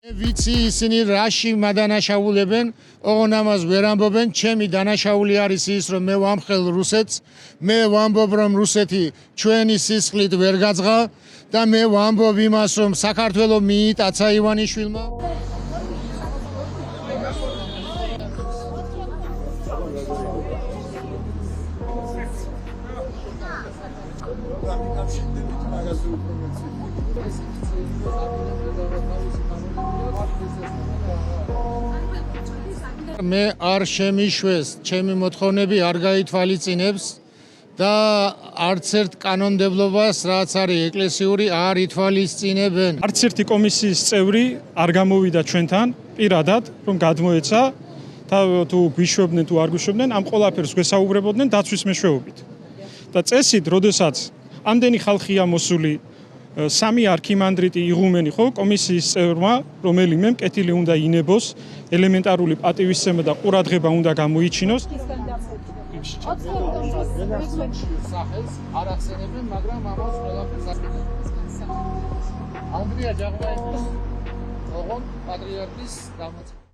ვიცი ისინი რაში მადანაშაულებენ, ოღონ ამას ვერ ამბობენ, ჩემი დანაშაული არის ის, რომ მე ვამხელ რუსეთს, მე ვამბობ, რომ რუსეთი ჩვენი სისხლით ვერ გაძღა და მე ვამბობ იმას, რომ საქართველოს მიიტაცა ივანიშვილმა. მე არ შემიშვეს, ჩემი მოთხოვნები არ გაითვალისწინებს და არც ერთ კანონმდებლობას, რაც არის ეკლესიური, არ ითვალისწინებენ. არც ერთი კომისიის წევრი არ გამოვიდა ჩვენთან პირადად, რომ გადმოეცა თუ გვიშვებდნენ თუ არ გვიშვებდნენ, ამ ყველაფერს გვესაუბრებოდნენ დაცვის მეშვეობით. და წესით, როდესაც ამდენი ხალხია მოსული, სამი არქიმანდრიტი იღუმენი ხო კომისიის წევრმა, რომელიმე მკეთილი უნდა ინებოს, ელემენტარული პატივისცემა და ყურადღება უნდა გამოიჩინოს. ანდრია ჯაღვაევის ოღონდ პატრიარქის